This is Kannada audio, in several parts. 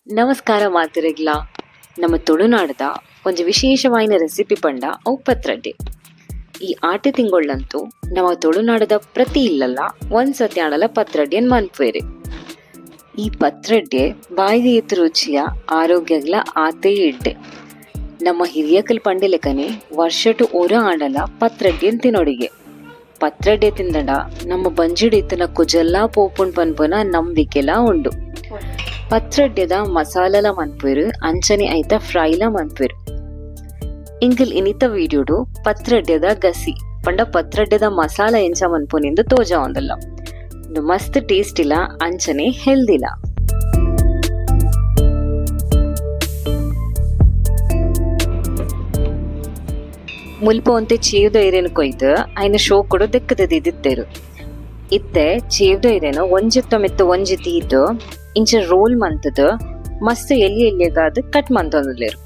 ನಮಸ್ಕಾರ ಮಾತಿರೆಗ್ಲ. ನಮ್ಮ ತುಳುನಾಡದ ಒಂದು ವಿಶೇಷವಾಯಿನ ರೆಸಿಪಿ ಪಂಡ ಅವು ಪತ್ರೊಡೆ. ಈ ಆಟೆ ತಿಂಗೊಳ್ಳಂತೂ ನಮ್ಮ ತುಳುನಾಡದ ಪ್ರತಿ ಇಲ್ಲಲ್ಲ ಒಂದ್ಸತಿ ಆಡಲ ಪತ್ರೊಡೆಯನ್ನು ಮನ್ಪುವೆರು. ಈ ಪತ್ರೊಡೆ ಬಾಯಿಗೆ ಎತ್ತು ರುಚಿಯ ಆರೋಗ್ಯಗಳ ಆತೇ ಇಡ್ಡೆ. ನಮ್ಮ ಹಿರಿಯಕಲ್ ಪಂಡೆಲೆಕನೆ ವರ್ಷಟು ಒರ ಆಡಲ ಪತ್ರೊಡೆಯನ್ನು ತಿನ್ನೊಡಿಗೆ. ಪತ್ರೊಡೆ ತಿಂದಡ ನಮ್ಮ ಬಂಜಿಡಿತ್ತಿನ ಕುಜೆಲ್ಲ ಪೋಪುಂಡ್ ಪನ್ಪುನ ನಂಬಿಕೆಲ ಉಂಡು. ಪತ್ರೊಡೆದ ಮಸಾಲಲ ಮನ್ಪುವೆರು, ಅಂಚನೆ ಐತ ಫ್ರೈಲ ಮನ್ಪುವೆರು. ಇಂಕಲ್ ಇನಿತ ವೀಡಿಯೋಡು ಪತ್ರೊಡೆದ ಗಸಿ ಪಂಡ ಪತ್ರೊಡೆದ ಮಸಾಲ ಎಂಚ ಮನ್ಪುನೆಂದು ತೋಜ ಒಂದಲ್ಲ. ಇದು ಮಸ್ತ್ ಟೇಸ್ಟ್ ಇಲ್ಲ, ಅಂಚನೆ ಹೆಲ್ದಿಲ್ಲ. ಮುಲ್ಪ ಒಂತೆ ಚೇವ್ದ ಐರೇನು ಕೊಯ್ದು ಐನ ಶೋ ಕೊಡು ದೆಕ್ಕದಿದ್ದೇರು. ಇತ್ತೆ ಚೇವ್ದ ಐರೇನು ಒಂಜಿತ್ತ ಮೆತ್ತ ಒಂಜಿ ತೀತು ಇಂಚ ರೋಲ್ ಮಂತದ ಮಸ್ತ್ ಎಲ್ಲಿಗಾದ ಕಟ್ ಮಂತೊಂದುಲ್ಲೇರು.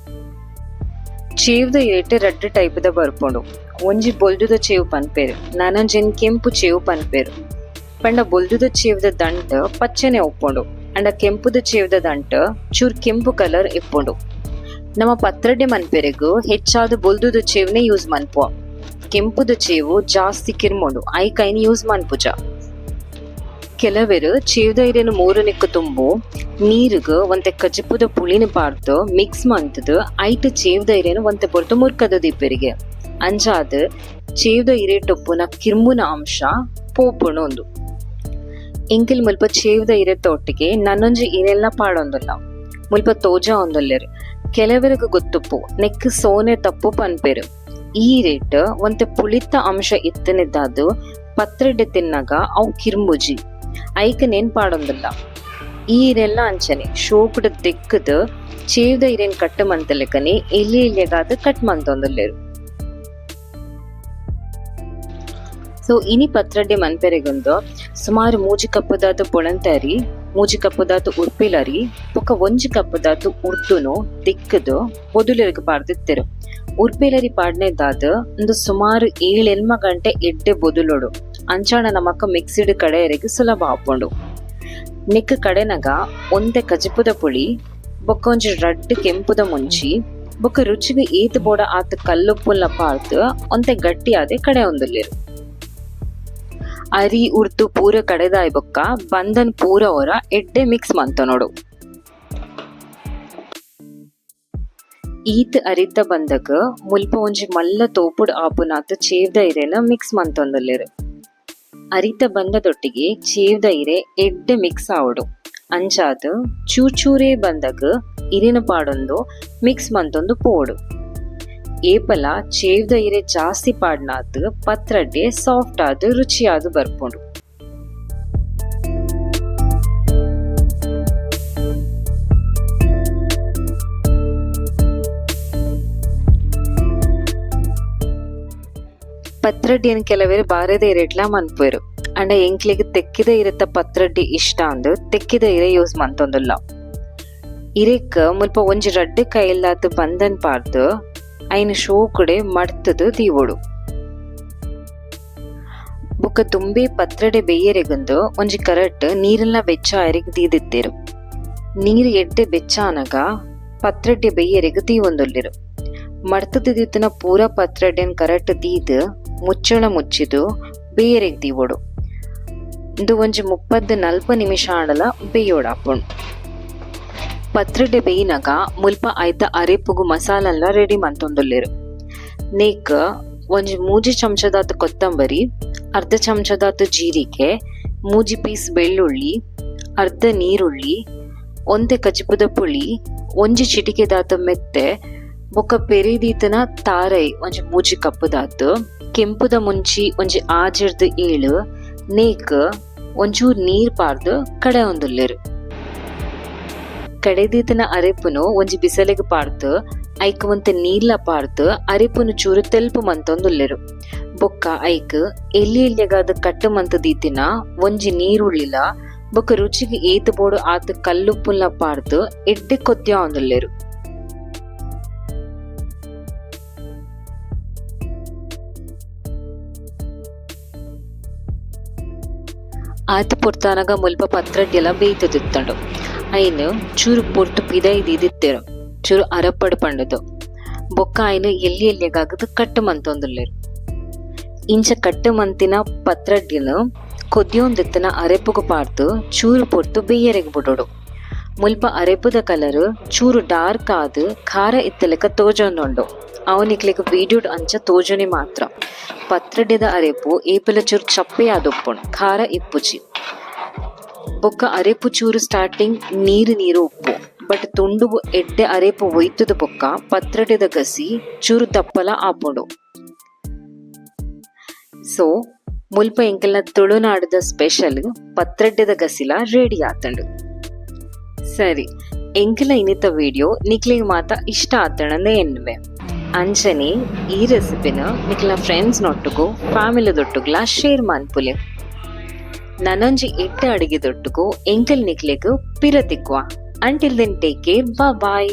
ಚೇವ್ದ ಇರೇಟ್ ರಡ್ಡ್ ಟೈಪ್ದ ಬರ್ಪುಂಡು. ಒಂಜಿ ಬೊಲ್ದುದ ಚೇವ್ ಪನ್ಪೇರು, ನನಂಜೆನ್ ಕೆಂಪು ಚೇವ್ ಪನ್ಪೇರು. ಪಂಡ ಬೊಲ್ದುದ ಚೇವ್ದ ದಂಟ ಪಚ್ಚನೆ ಉಪ್ಪುಂಡು, ಅಂಡ ಕೆಂಪುದ ಚೇವ್ದ ದಂಟ ಚೂರ್ ಕೆಂಪು ಕಲರ್ ಇಪ್ಪುಂಡು. ನಮ್ಮ ಪತ್ರೊಡೆ ಮನ್ಪೆರೆಗು ಹೆಚ್ಚಾದ ಬೊಲ್ದುದ ಚೇವ್ನೆ ಯೂಸ್ ಮನ್ಪುವ. ಕೆಂಪುದ ಚೇವು ಜಾಸ್ತಿ ಕಿರ್ಮುಂಡು, ಐಕೈನ್ ಯೂಸ್ ಮನ್ಪುಜ. ಕೆಲವೆರು ಚೇವ್ದ ಐರೇನು ಮೂರು ನಿಕ್ಕು ತುಂಬು ನೀರುಗು ಒಂತೆ ಕಜಿಪುದ ಪುಳಿನ ಪಾರ್ದು ಮಿಕ್ಸ್ ಮಂತದು ಐಟ್ ಚೇವ್ದ ಐರೇನು ಒಂತೆ ಪೊರ್ತು ಮುರ್ಕದ ದಿಪ್ಪೆರಿಗೆ. ಅಂಜಾದ ಚೇವ್ದ ಇರೇಟೊಪ್ಪುನ ಕಿರ್ಮುನ ಅಂಶ ಪೋಪುಣ ಒಂದು. ಎಂಕಿಲ್ ಮುಲ್ಪ ಚೇವ್ದ ಇರೆತ್ತ ಒಟ್ಟಿಗೆ ನನ್ನೊಂಜಿ ಇರೆಲ್ಲ ಪಾಡೊಂದಲ್ಲ, ಮುಲ್ಪ ತೋಜ ಒಂದಲ್ಲೇರು. ಕೆಲವರಿಗೆ ಗೊತ್ತುಪ್ಪು ನೆಕ್ ಸೋನೆ ತಪ್ಪು ಪನ್ಪೇರು. ಈ ರೇಟ್ ಒಂತೆ ಪುಳಿತ ಅಂಶ ಇತ್ತನಿದ್ದಾದು ಪತ್ರೊಡೆ ತಿನ್ನಗ ಅವು ಕಿರ್ಮುಜಿ ಐಕ ನೆನ್ಪಾಡೊಂದಿಲ್ಲ. ಈ ಇರೆಲ್ಲ ಅಂಚನೆ ಶೋಕುಡ ತೆಕ್ಕದ ಚೇವ್ದ ಇರೇನ್ ಕಟ್ ಮಂತಲೆಕನೆ ಎಲ್ಲಿಗಾದ ಕಟ್ ಮಂತೊಂದುಲ್ಲೇರು. ಸೊ ಇನಿ ಪತ್ರೊಡೆ ಮನ್ಪೆರೆಗೊಂದು ಸುಮಾರು 3 ಕಪ್ಪದಾತು ಪೊಳಂತರಿ, 3 ಕಪ್ಪದಾತು ಉರ್ಪಿಲರಿ, ಬೊಕ್ಕ 1 ಕಪ್ಪದಾತು ಉರ್ದುನು ದಿಕ್ಕದು ಬೊದುಲೆರ್ಗ್ ಪಾರ್ದಿತ್ತೆರು. ಉರ್ಪಿಲರಿ ಪಾಡ್ನೆದಾದ ಒಂದು ಸುಮಾರು 7-8 ಗಂಟೆ ಎಡ್ಡೆ ಬೊದುಲೊಡು ಅಂಚಾಣ ನಮಕ್ಕ ಮಿಕ್ಸಿಡ್ ಕಡೆಯರೆಗೆ ಸುಲಭ ಆಪುಂಡು. ನೆಕ್ ಕಡೆನಗ ಒಂದೆ ಕಜಿಪುದ ಪುಳಿ, ಬೊಕ್ಕ ಒಂಜಿ ರಡ್ಡ್ ಕೆಂಪುದ ಮುಂಚಿ, ಬೊಕ್ಕ ರುಚಿಗೆ ಏತ್ ಬೋಡ ಆತ ಕಲ್ಲುಪ್ಪುಲ್ನ ಪಾರ್ದು ಒಂತೆ ಗಟ್ಟಿ ಆದೆ ಕಡೆ ಒಂದುಲ್ಲೇರು. ಅರಿ ಉರ್ದು ಪೂರ ಕಡೆದಾಯ್ ಬೊಕ್ಕ ಬಂದನ್ ಪೂರ ಹೊರ ಎಡ್ಡೆ ಮಿಕ್ಸ್ ಮಂತ ನೋಡು. ಈತ್ ಅರಿತ ಬಂದಗ ಮುಲ್ಪ ಒಂಜಿ ಮಲ್ಲ ತೋಪುಡ್ ಆಪುನಾತ್ ಚೇವ್ದ ಇರೆನ ಮಿಕ್ಸ್ ಮಂತೊಂದುಲ್ಲೇರು. ಅರಿತ ಬಂದದೊಟ್ಟಿಗೆ ಚೇವ್ದ ಇರೆ ಎಡ್ಡೆ ಮಿಕ್ಸ್ ಆವಡು. ಅಂಚಾದ ಚೂರೇ ಬಂದಗ ಇರಿನ ಪಾಡೊಂದು ಮಿಕ್ಸ್ ಮಂತೊಂದು ಪೋಡು. ಏಪಲ ಚೇವ್ದ ಇರೆ ಜಾಸ್ತಿ ಪಾಡ್ನಾತ್ ಪತ್ರೊಡೆ ಸಾಫ್ಟ್ ಆದ್ ರುಚಿಯಾದ ಬರ್ಪುಂಡು. ಪತ್ರೊಡೆಯನ್ನು ಕೆಲವೇರು ಬಾರದೆ ಇರೆಟ್ಲ ಮನ್ಪುವೆರು. ಅಂಡ ಎಂಕ್ಲೆಗ್ ತೆಕ್ಕಿದ ಇರತ್ತ ಪತ್ರೊಡೆ ಇಷ್ಟ ಅಂದು ತೆಕ್ಕಿದ ಇರೆ ಯೂಸ್ ಮಂತೊಂದುಲ್ಲ. ಇರೆಕ್ ಮುಲ್ಪ ಒಂಜಿ ರಡ್ಡ್ ಕೈಲ್ಲಾತ್ ಬಂದನ್ ಪಾರ್ದು ಐನ ಶೋಕುಡೆ ಮಡ್ತದು ದೀವೊಡು. ಬೊಕ್ಕ ತುಂಬೆ ಪತ್ರೊಡೆ ಬೇಯರೆಗಂದು ಒಂಜಿ ಕರಟ್ ನೀರೆಲ್ಲ ಬೆಚ್ಚ ಐರೆಗ್ ದೀದಿತ್ತೇರು. ನೀರು ಎಡ್ಡೆ ಬೆಚ್ಚ ಆನಗ ಪತ್ರೊಡೆ ಬೇಯರೆಗ್ ದೀವೊಂದುಲ್ಲೆರು. ಮಡ್ತದ ದಿತ್ತಿನ ಪೂರ ಪತ್ರೊಡೆನ್ ಕರಟ್ ದೀದ್ ಮುಚ್ಚಳ ಮುಚ್ಚಿದು ಬೇಯರೆಗ್ ದೀವೊಡು. ಇಂದು ಒಂಜಿ 30-40 ನಿಮಿಷ ಆಡಲ ಬೇಯೋಡಾಪುಂಡು. ಪತ್ರೊಡೆ ಬೇಯಿನಾಗ ಮುಲ್ಪ ಐತ ಅರೆಪುಗು ಮಸಾಲಲ್ಲ ರೆಡಿ ಮಂತೊಂದುಲ್ಲೇರು. ನೇಕ್ ಒಂಜಿ 3 ಚಮಚದಾತು ಕೊತ್ತಂಬರಿ, ಅರ್ಧ ಚಮಚದಾತು ಜೀರಿಗೆ, 3 ಪೀಸ್ ಬೆಳ್ಳುಳ್ಳಿ, ಅರ್ಧ ನೀರುಳ್ಳಿ, ಒಂದೆ ಕಜಿಪುದ ಪುಳಿ, ಒಂಜಿ ಚಿಟಿಕೆದಾತು ಮೆತ್ತೆ, ಬೊಕ್ಕ ಪೆರಿದೀತನ ತಾರೈ ಒಂಜಿ 3 ಕಪ್ಪುದಾತು, ಕೆಂಪುದ ಮುಂಚಿ ಒಂಜಿ 6-7, ನೇಕ್ ಒಂಚೂರ್ ನೀರ್ ಪಾರ್ದು ಕಡೆ ಒಂದುಲ್ಲೇರು. ಕಡೆದೀತನ ಅರೆಪುನು ಒಂಜಿ ಬಿಸಲೆಗ್ ಪಾರ್ದು ಐಕ್ ಒಂತೆ ನೀರ್ಲ ಪಾರ್ದು ಅರೆಪುನು ಚೂರು ತೆಲ್ಪು ಮಂತೊಂದುಲ್ಲೆರು. ಬೊಕ್ಕ ಐಕ್ ಎಲ್ಲಿಗಾದ ಕಟ್ಟು ಮಂತದೀತಿನ ಒಂಜಿ ನೀರುಳ್ಳಿಲ ಬೊಕ್ಕ ರುಚಿಗೆ ಏತ್ ಬೋಡು ಆತ ಕಲ್ಲುಪ್ಪುಲ್ನ ಪಾರ್ದು ಎಡ್ಡೆ ಕೊದ್ಯ ಒಂದುಲ್ಲೆರು. ಆತ ಪೊರ್ತಾನಗ ಮುಲ್ಪ ಪತ್ರಡ್ಡೆಲ ಬೇಯ್ತದಿತ್ತಂಡು ಐನ್ ಚೂರು ಪೊರ್ತು ಪಿದೈದಿತ್ತೇರು ಚೂರು ಅರಪಡು ಪಂಡದು ಬೊಕ್ಕ ಐನ್ ಎಲ್ಲಿ ಎಲ್ಲಿಗಾಗದು ಕಟ್ಟು ಮಂತೊಂದುಲ್ಲೆರು. ಇಂಚ ಕಟ್ಟು ಮಂತಿನ ಪತ್ರಡ್ಡಿನ ಕೊದ್ದಿಯೊಂದಿತ್ತನ ಅರೆಪುಗು ಪಾರ್ದು ಚೂರು ಪೊರ್ತು ಬೇಯರೆಗ್ ಬಿಡೋಡು. ಮುಲ್ಪ ಅರೆಪುದ ಕಲರ್ ಚೂರು ಡಾರ್ಕ್ ಆದ್ ಖಾರ ಇತ್ತಲೆಕ ತೋಜೊಂದುಂಡು. ಅವನಿಕ್ಲೆಗ್ ವೀಡಿಯೋಡ್ ಅಂಚ ತೋಜೊನೆ ಮಾತ್ರ. ಪತ್ರಡ್ಡೆದ ಅರೆಪು ಏಪಲ ಚೂರು ಚಪ್ಪೆ ಆದೊಪ್ಪುಂಡು, ಖಾರ ಇಪ್ಪುಜಿ. ಬೊಕ್ಕ ಅರೆಪು ಚೂರು ಸ್ಟಾರ್ಟಿಂಗ್ ನೀರು ನೀರು ಉಪ್ಪು. ಬಟ್ ತುಂಡು ಎಡ್ಡೆ ಅರೆಪು ಒಯ್ತದ ಬೊಕ್ಕ ಪತ್ರಡ್ಡೆದ ಗಸಿ ಚೂರು ದಪ್ಪಲ ಆಪುಂಡು. ಸೊ ಮುಲ್ಪ ಎಂಕಲ್ನ ತುಳುನಾಡದ ಸ್ಪೆಷಲ್ ಪತ್ರಡ್ಡೆದ ಗಸಿಲ ರೆಡಿ ಆತಂಡು. ಸರಿ, ಎಂಕಲ ಇನ್ನಿತ ವಿಡಿಯೋ ನಿಕ್ಲಿಗೆ ಮಾತ ಇಷ್ಟ ಆತಂಡ ಎನ್ನುವೆ. ಅಂಚನೆ ಈ ರೆಸಿಪಿನ ನಿಕ್ಲ ಫ್ರೆಂಡ್ಸ್ ನೊಟ್ಟುಗು ಫ್ಯಾಮಿಲಿದೊಟ್ಟುಗ್ಲ ಶೇರ್ ಮನ್ಪುಲೆ. ನನೊಂಜಿ ಎಡ್ಡೆ ಅಡಿಗೆದೊಟ್ಟುಗು ಎಂಕಲ್ ನಿಕ್ಲೆಗ್ ಪಿರ ತಿಕ್ವ. ಅಂಟಿಲ್ ದೆನ್ ಟೇಕ್ ಕೇರ್, ಬಾಯ್.